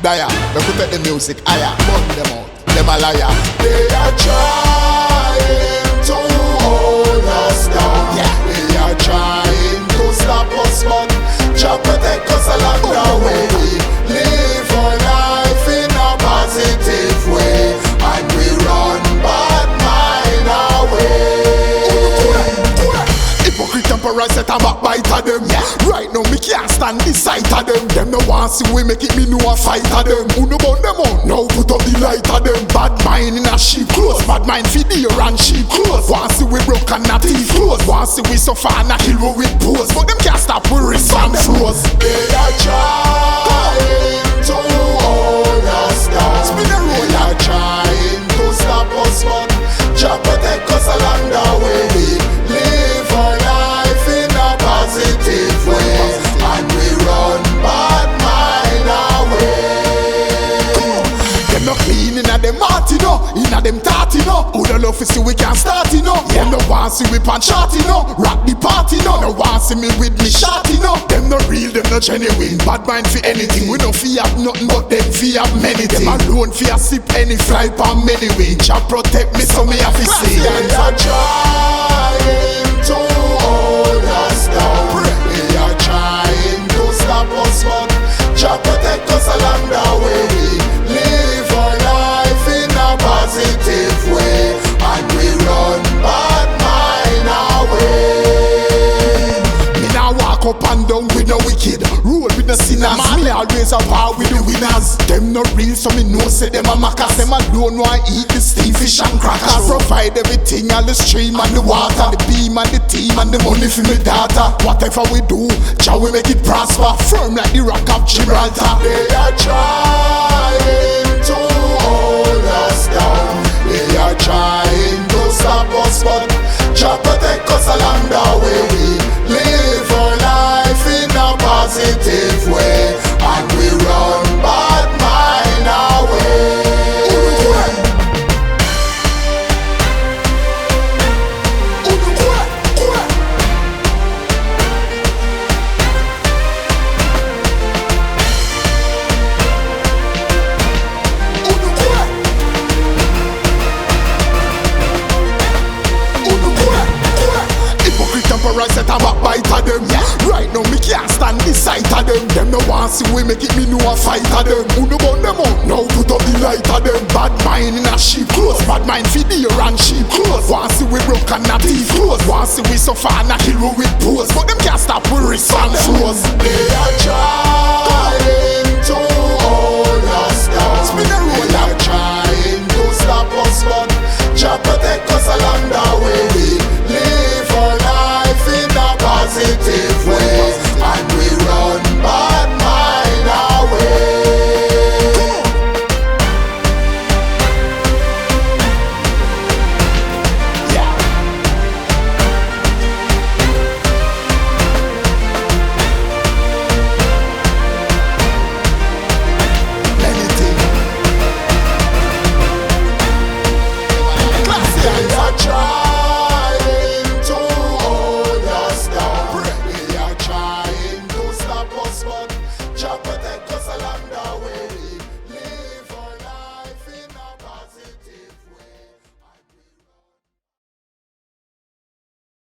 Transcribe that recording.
Daya, they could take the music higher. Burn them out, them a liar. They are trying to hold us down. Yeah. They are trying to stop us, but Jah protect us along the way. We live our life in a positive way, and we run bad mind away. Hypocrite temporary set a backbite of them. Yeah. Right now me can't stand the sight of them. Them no want see we make it, me know a fight of them. Who no burn them out, now put up the light of them. Bad mind in a sheep clothes, bad mind feed the and sheep clothes. Want see we broke and not teeth close. Want see we suffer and a kill we with pose. But them can't stop we respond froze. They are trying to hold us down. Spin the road. They are trying to stop us, but Jah protect us along the way. We live our life in a positive way, and we run bad mind away. Them no clean inna them heart, you know, inna them thought, you know. Who don't love to see we can start, you know. Them no want see we pan shot, you know. Rock the party, no. No want see me with me shot, you know. Them no real, them no genuine. Bad mind for anything. We no fear have nothing but them fear have many things. Them alone fear sip any fly pan many way. Jah protect me so me have to see. They are trying to hold us down. They are trying to stop us, but Jah protect us along the way. We live our life in a positive way, and we run bad mind away. Me now walk up and down with no wicked, roll with the sinners. Me always a par with the winners. Them no real, so me know say them a maccas. Them alone want eat the steam fish and crackers. Provide everything, all the stream and the water, the beam and the team and the money for me data. Whatever we do, Jah we make it prosper. Firm like the rock of Gibraltar. They are trying to hold us down. They are trying to stop us, but Jah protect us along the way. We live our life in a positive way, and we run bad mind away. Right set a backbite of them. Yeah. Right now me can't stand the sight of them. Them no want see we make it, me know a fight of them. Who no burn them out, now put up the light of them. Bad mind in a sheep clothes, bad mind feed the and sheep clothes. Want see we broke and not teeth close. Want see we suffer and a kill we with pose. But them can't stop we respond froze. They are trying to